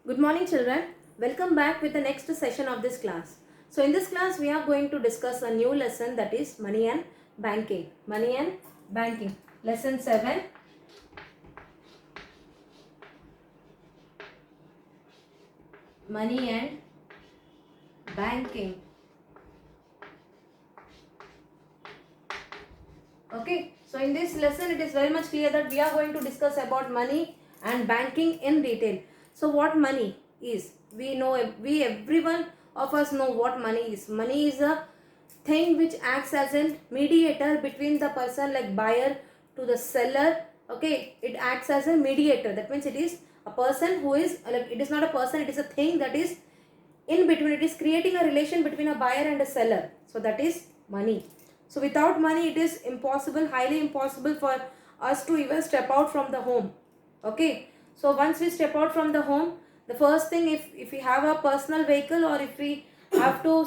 Good morning children. Welcome back with the next session of this class. So in this class we are going to discuss a new lesson, that is money and banking. Money and banking. Lesson 7. Money and banking. Okay. So in this lesson it is very much clear that we are going to discuss about money and banking in detail. So what money is? We know, everyone of us know what money is. Money is a thing which acts as a mediator between the person like buyer to the seller. Okay, it acts as a mediator. That means it is a person who is like, it is not a person, it is a thing that is in between. It is creating a relation between a buyer and a seller. So that is money. So without money it is impossible, highly impossible for us to even step out from the home. Okay, so once we step out from the home, the first thing, if we have a personal vehicle, or if we have to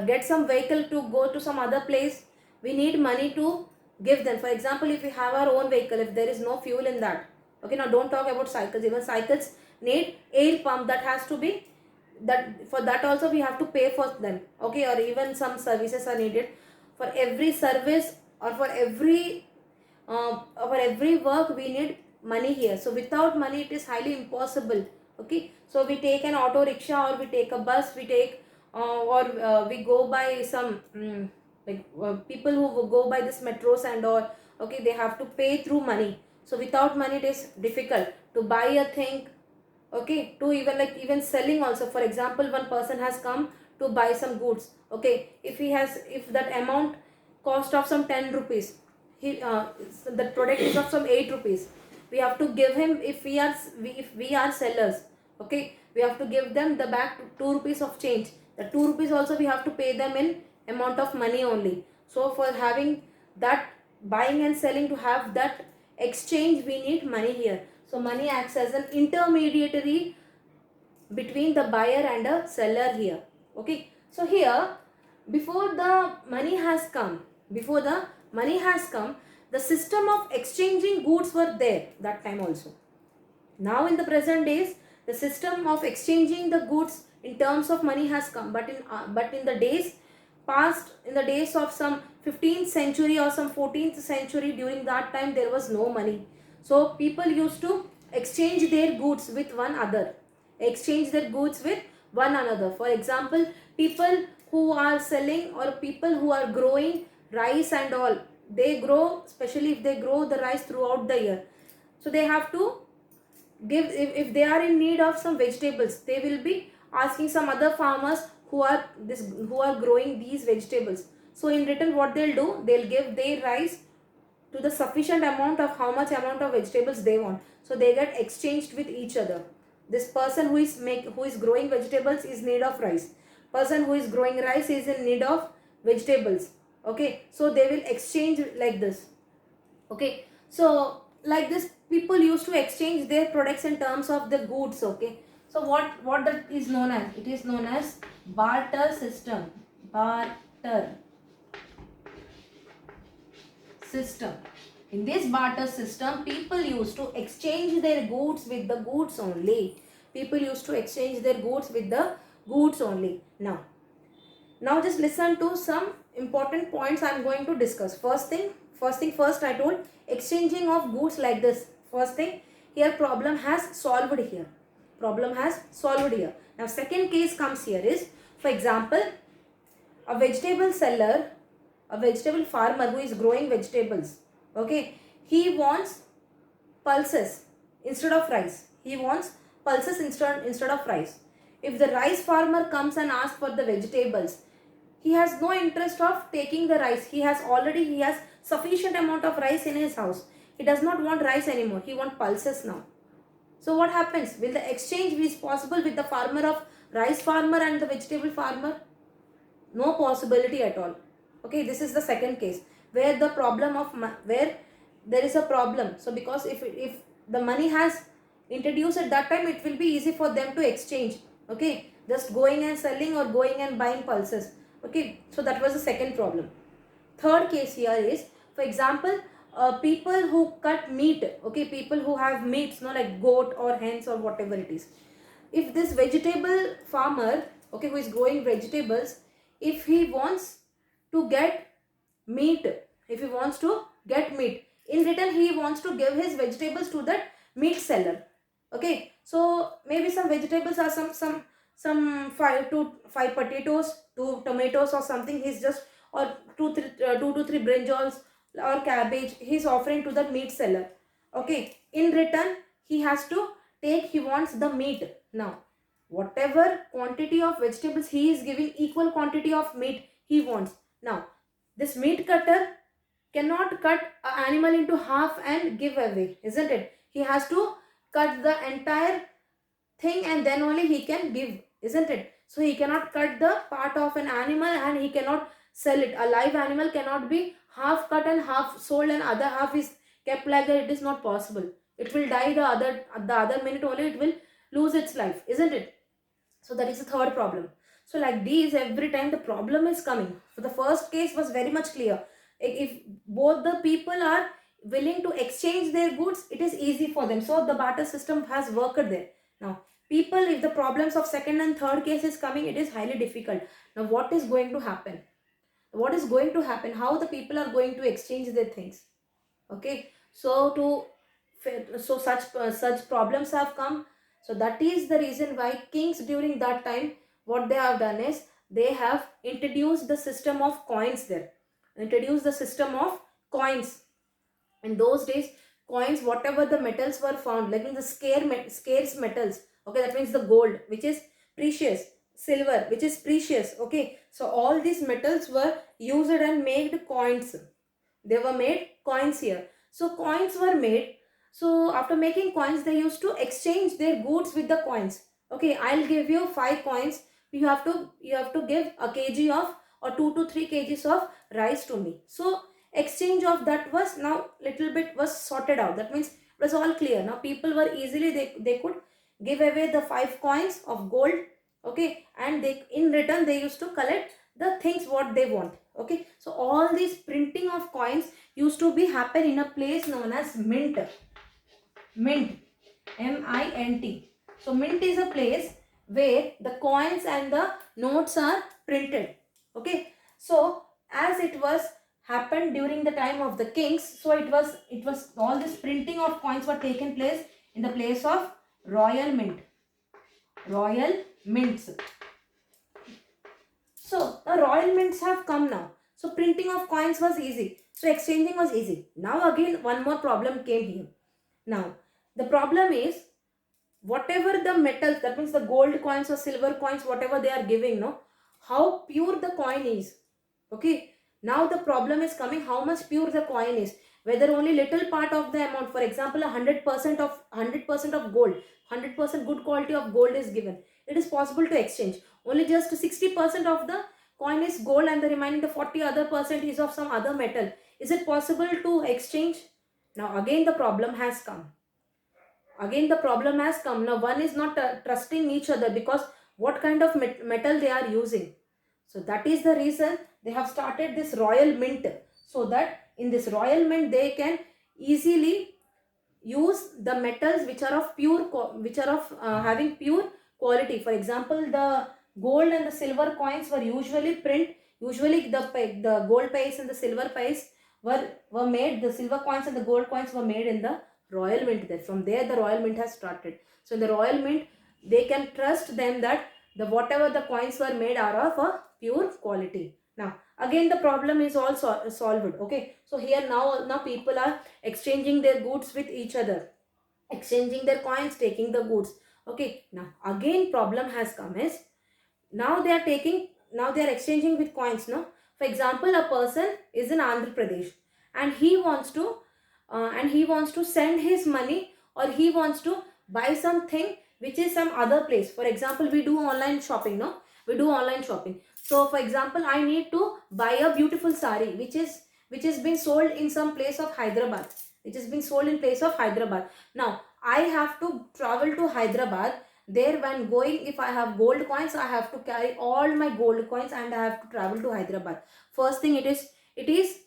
get some vehicle to go to some other place, we need money to give them. For example, if we have our own vehicle, if there is no fuel in that, okay, now don't talk about cycles, even cycles need air pump, that has to be, that for that also we have to pay for them. Okay, or even some services are needed for every service, or for every work we need money here. So without money it is highly impossible. Okay, so we take an auto rickshaw, or we take a bus, we take or we go by some people who go by this metros and all. Okay, they have to pay through money. So without money it is difficult to buy a thing. Okay, to even selling also. For example, one person has come to buy some goods. Okay, if that amount cost of some 10 rupees, the product is of some 8 rupees, we have to give him, if we are sellers, okay, we have to give them the back 2 rupees of change. The 2 rupees also we have to pay them in amount of money only. So for having that buying and selling, to have that exchange, we need money here. So money acts as an intermediary between the buyer and a seller here. Okay, so here, before the money has come, before the money has come, the system of exchanging goods were there that time also. Now in the present days, the system of exchanging the goods in terms of money has come, but in the days past, in the days of some 15th century or some 14th century, during that time there was no money. So people used to exchange their goods with one another, exchange their goods with one another. For example, people who are selling, or people who are growing rice and all, they grow, especially if they grow the rice throughout the year, so they have to give, if they are in need of some vegetables, they will be asking some other farmers who are growing these vegetables. So in return what they'll do, they'll give their rice to the sufficient amount of how much amount of vegetables they want. So they get exchanged with each other. This person who is growing vegetables is in need of rice, person who is growing rice is in need of vegetables. Okay, so they will exchange like this. Okay, so like this, people used to exchange their products in terms of the goods. Okay, so what that is known as, it is known as barter system. Barter system. In this barter system, people used to exchange their goods with the goods only. People used to exchange their goods with the goods only. Now just listen to some important points I am going to discuss. First, I told exchanging of goods like this. First thing, here problem has solved here. Problem has solved here. Now second case comes here is, for example, a vegetable seller, a vegetable farmer who is growing vegetables. Okay, he wants pulses instead of rice. He wants pulses instead of rice. If the rice farmer comes and asks for the vegetables, he has no interest of taking the rice. He has sufficient amount of rice in his house. He does not want rice anymore. He wants pulses now. So what happens? Will the exchange be possible with the farmer of rice farmer and the vegetable farmer? No possibility at all. Okay, this is the second case where the problem of where there is a problem. So because if the money has introduced at that time, it will be easy for them to exchange. Okay, just going and selling or going and buying pulses. Okay, so that was the second problem. Third case here is, for example, people who cut meat, okay, people who have meats, no, like goat or hens or whatever it is. If this vegetable farmer, okay, who is growing vegetables, if he wants to get meat, if he wants to get meat, in return he wants to give his vegetables to that meat seller. Okay, so maybe some vegetables are some 5 potatoes, 2 tomatoes or something, he's just, or 2 to 3 brinjals or cabbage he's offering to the meat seller. Okay, in return he has to take, he wants the meat. Now whatever quantity of vegetables he is giving, equal quantity of meat he wants. Now this meat cutter cannot cut an animal into half and give away, isn't it? He has to cut the entire thing and then only he can give, isn't it? So he cannot cut the part of an animal and he cannot sell it. A live animal cannot be half cut and half sold and other half is kept like that. It is not possible. It will die the other minute only, it will lose its life, isn't it? So that is the third problem. So like these, every time the problem is coming. So the first case was very much clear. If both the people are willing to exchange their goods, it is easy for them. So the barter system has worked there. Now people, if the problems of second and third case is coming, it is highly difficult. Now what is going to happen? What is going to happen? How the people are going to exchange their things? Okay, so such problems have come. So that is the reason why kings during that time, what they have done is they have introduced the system of coins there, introduced the system of coins. In those days, coins, whatever the metals were found, like in the scarce metals, okay, that means the gold which is precious, silver which is precious, okay, so all these metals were used and made coins. They were made coins here. So coins were made. So after making coins, they used to exchange their goods with the coins. Okay, I'll give you 5 coins. You have to give a kg of, or 2 to 3 kgs of rice to me. So exchange of that was now little bit was sorted out. That means it was all clear. Now people were easily, they could give away the 5 coins of gold. Okay, and they, in return they used to collect the things what they want. Okay, so all these printing of coins used to be happen in a place known as mint. Mint, mint. So mint is a place where the coins and the notes are printed. Okay, so as it was happened during the time of the kings, so it was all this printing of coins were taken place in the place of royal mint, royal mints. So the royal mints have come now. So printing of coins was easy. So exchanging was easy. Now again one more problem came here. Now the problem is, whatever the metals, that means the gold coins or silver coins, whatever they are giving, no, how pure the coin is. Okay. Now the problem is coming, how much pure the coin is. Whether only little part of the amount, for example, 100% of gold, 100% good quality of gold is given. It is possible to exchange. Only just 60% of the coin is gold and the remaining the 40 other percent is of some other metal. Is it possible to exchange? Now again the problem has come. Again the problem has come. Now one is not trusting each other, because what kind of metal they are using. So that is the reason they have started this royal mint, so that in this royal mint they can easily use the metals which are of pure which are of having pure quality. For example, the gold and the silver coins were usually the gold piece and the silver piece were made, the silver coins and the gold coins were made in the royal mint. There, from there the royal mint has started. So in the royal mint they can trust them that the whatever the coins were made are of a pure quality. Now again the problem is also solved. Okay, so here now people are exchanging their goods with each other, exchanging their coins, taking the goods. Okay, now again problem has come is, now they are exchanging with coins. No, for example, a person is in Andhra Pradesh and he wants to send his money, or he wants to buy something which is some other place. For example, we do online shopping. No, we do online shopping. So for example, I need to buy a beautiful sari which is being sold in some place of Hyderabad, which is being sold in place of Hyderabad. Now I have to travel to Hyderabad. There, when going, if I have gold coins, I have to carry all my gold coins and I have to travel to Hyderabad. First thing, it is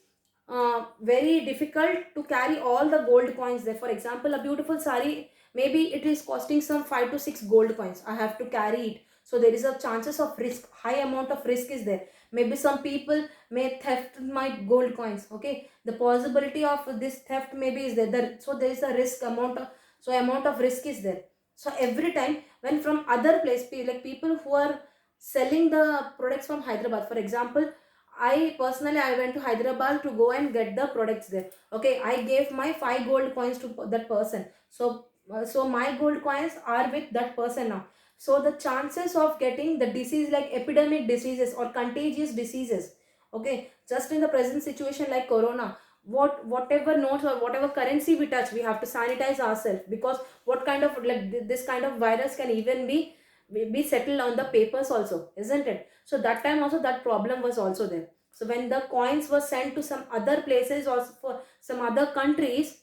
very difficult to carry all the gold coins there. For example, a beautiful sari, maybe it is costing some 5 to 6 gold coins. I have to carry it. So there is a chances of risk, high amount of risk is there. Maybe some people may theft my gold coins. Okay, the possibility of this theft maybe is there. So there is a risk amount of, so amount of risk is there. So every time when from other place, like people who are selling the products from Hyderabad, for example, I personally I went to Hyderabad to go and get the products there. Okay, I gave my 5 gold coins to that person. So my gold coins are with that person now. So the chances of getting the disease like epidemic diseases or contagious diseases, okay, just in the present situation like corona, whatever notes or whatever currency we touch, we have to sanitize ourselves, because what kind of like this kind of virus can even be settled on the papers also, isn't it? So that time also that problem was also there. So when the coins were sent to some other places or for some other countries,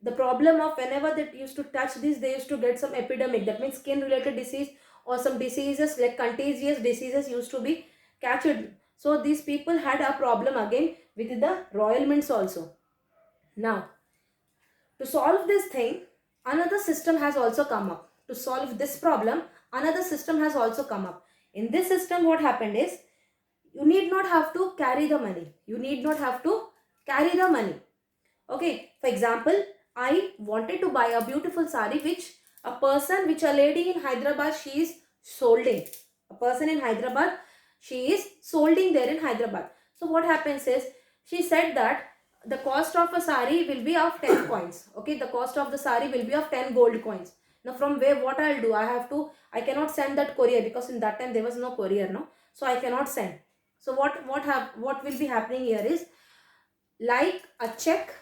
the problem of whenever they used to touch this, they used to get some epidemic, that means skin related disease or some diseases like contagious diseases used to be catched. So these people had a problem again with the royal mints also. Now, to solve this thing, another system has also come up. To solve this problem, another system has also come up. In this system, what happened is, you need not have to carry the money. You need not have to carry the money. Okay, for example, I wanted to buy a beautiful sari which a lady in Hyderabad, she is solding. A person in Hyderabad, she is solding there in Hyderabad. So what happens is, she said that the cost of a sari will be of 10 coins. Okay, the cost of the sari will be of 10 gold coins. Now from where, what I'll do, I cannot send that courier, because in that time there was no courier, no. So I cannot send. So what will be happening here is, like a check,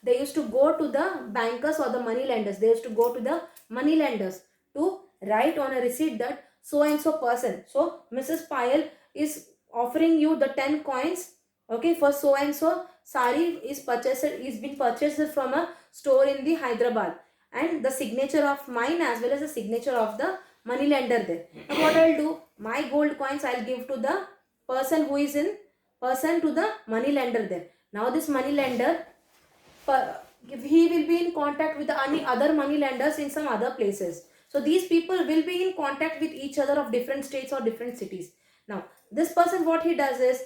they used to go to the bankers or the money lenders. They used to go to the money lenders to write on a receipt that so and so person, so Mrs. Payal is offering you the 10 coins, okay, for so and so sari is been purchased from a store in the Hyderabad, and the signature of mine as well as the signature of the money lender there. Now what I'll do, my gold coins I'll give to the person who is in person to the money lender there. Now this money lender, he will be in contact with the any other money lenders in some other places. So these people will be in contact with each other of different states or different cities. Now this person, what he does is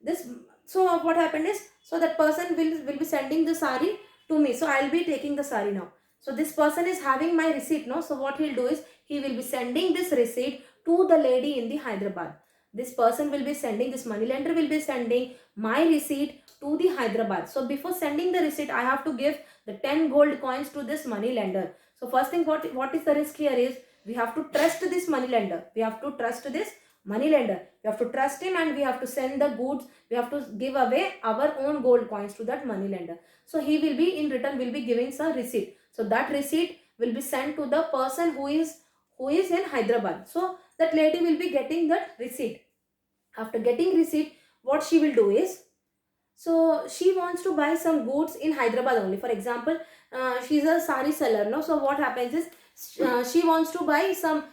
this. So what happened is, so that person will be sending the sari to me. So I'll be taking the sari now. So this person is having my receipt, no. So what he'll do is, he will be sending this receipt to the lady in the Hyderabad. This person will be sending, this money lender will be sending my receipt to the Hyderabad. So before sending the receipt, I have to give the 10 gold coins to this money lender. So first thing, what is the risk here is, we have to trust this money lender. We have to trust this money lender. We have to trust him, and we have to send the goods. We have to give away our own gold coins to that money lender. So he will be in return will be giving some receipt. So that receipt will be sent to the person who is in Hyderabad. So that lady will be getting that receipt. After getting receipt, what she will do is, so she wants to buy some goods in Hyderabad only. For example, she's a sari seller, no. So what happens is, she wants to buy some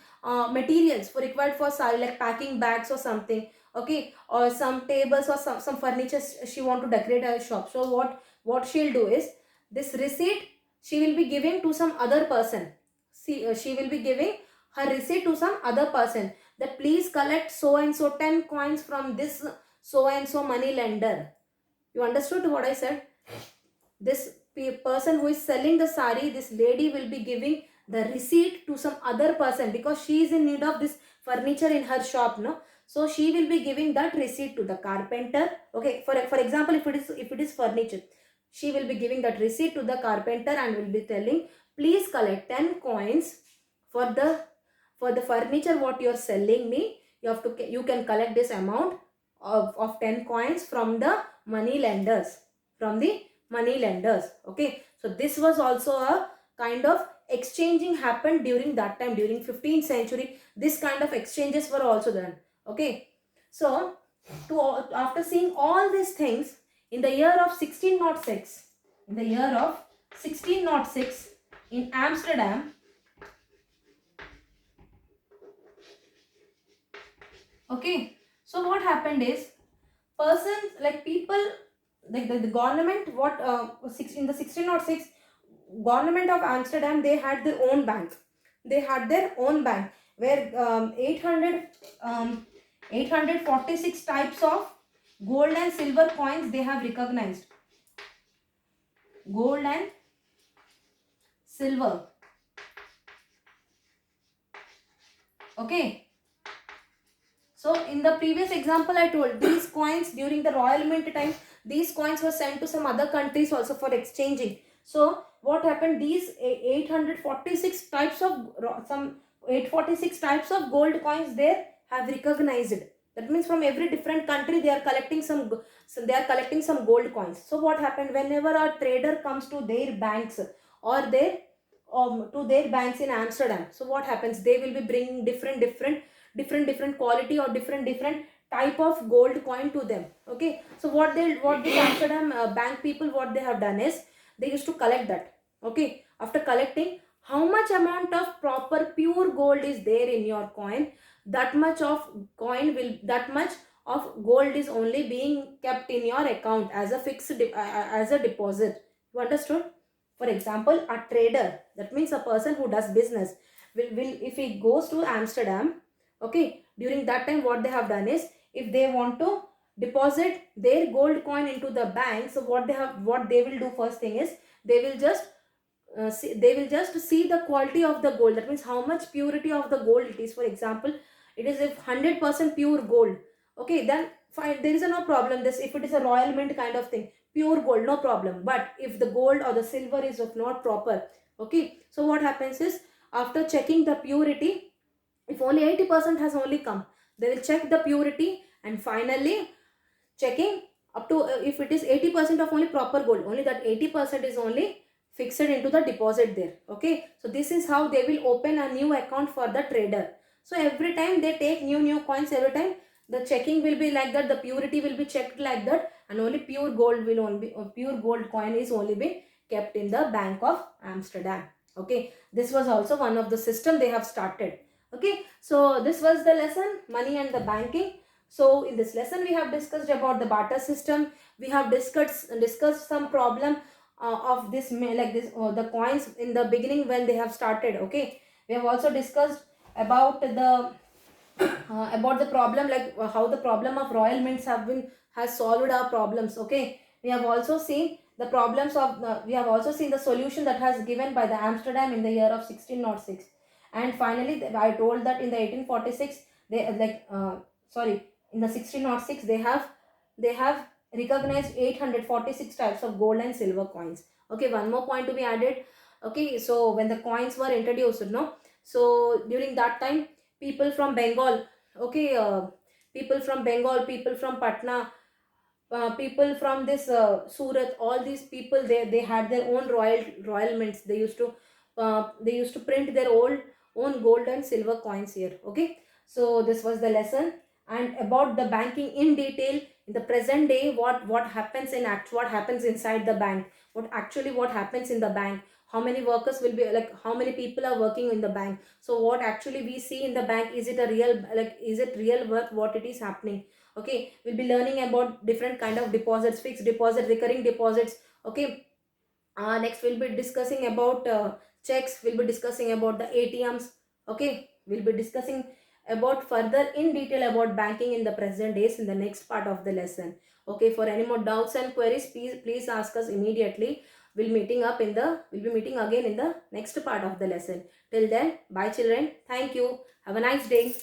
materials for required for sari, like packing bags or something, okay, or some tables or some furniture she want to decorate her shop. So what she'll do is, this receipt she will be giving to some other person. See, she will be giving her receipt to some other person, that please collect so and so 10 coins from this so and so money lender. You understood what I said? This person who is selling the sari, this lady will be giving the receipt to some other person, because she is in need of this furniture in her shop, no. So she will be giving that receipt to the carpenter. Okay, for example, if it is furniture, she will be giving that receipt to the carpenter and will be telling, please collect 10 coins for the furniture what you are selling me. You can collect this amount of 10 coins from the money lenders, okay. So this was also a kind of exchanging happened during that time, during 15th century. This kind of exchanges were also done, okay. So after seeing all these things, in the year of 1606, in Amsterdam, okay. So what happened is, persons like people, the government, what in the 1606, government of Amsterdam, they had their own bank. They had their own bank where 846 types of gold and silver coins they have recognized. Gold and silver. Okay. So in the previous example I told, these coins during the Royal Mint time, these coins were sent to some other countries also for exchanging. So what happened, these 846 types of some 846 types of gold coins there have recognized. That means from every different country they are collecting some gold coins. So what happened, whenever a trader comes to their banks or their to their banks in Amsterdam, so what happens, they will be bringing different quality or different type of gold coin to them. Okay, so what the Amsterdam bank people, what they have done is, they used to collect that. Okay, after collecting how much amount of proper pure gold is there in your coin, that much of that much of gold is only being kept in your account as a as a deposit. You understood? For example, a trader, that means a person who does business, will if he goes to Amsterdam, okay, during that time what they have done is, if they want to deposit their gold coin into the bank, so what they will do, first thing is, they will just they will just see the quality of the gold. That means how much purity of the gold it is. For example, it is if 100% pure gold, okay, then fine, there is no problem. This, if it is a Royal Mint kind of thing, pure gold, no problem. But if the gold or the silver is of not proper, okay, so what happens is, after checking the purity, if only 80% has only come, they will check the purity, and finally checking up to if it is 80% of only proper gold, only that 80% is only fixed into the deposit there. Okay, so this is how they will open a new account for the trader. So every time they take new coins, every time the checking will be like that, the purity will be checked like that, and only pure gold will only pure gold coin is only be kept in the Bank of Amsterdam. Okay, this was also one of the system they have started. Okay, so this was the lesson, money and the banking. So in this lesson we have discussed about the barter system. We have discussed some problem of this, like this the coins in the beginning when they have started. Okay, we have also discussed about the problem, like how the problem of Royal Mints has solved our problems. Okay, we have also seen the problems of we have also seen the solution that has given by the Amsterdam in the year of 1606. And finally I told that in the 1846 they sorry, in the 1606 they have recognized 846 types of gold and silver coins. Okay, one more point to be added. Okay, so when the coins were introduced, so during that time, people from Bengal, okay, people from Bengal, people from Patna, people from this Surat, all these people, they had their own royal mints. They used to print their own gold and silver coins here. Okay, so this was the lesson, and about the banking in detail in the present day. What happens what happens inside the bank, what happens in the bank, how many workers will be, like how many people are working in the bank. So what actually we see in the bank, is it a real, like is it real work what it is happening. Okay, we'll be learning about different kind of deposits, fixed deposit, recurring deposits. Okay, next we'll be discussing about checks, we'll be discussing about the ATMs. Okay, we'll be discussing about further in detail about banking in the present days in the next part of the lesson. Okay, for any more doubts and queries, please ask us immediately. We'll be meeting again in the next part of the lesson. Till then, bye children, thank you, have a nice day.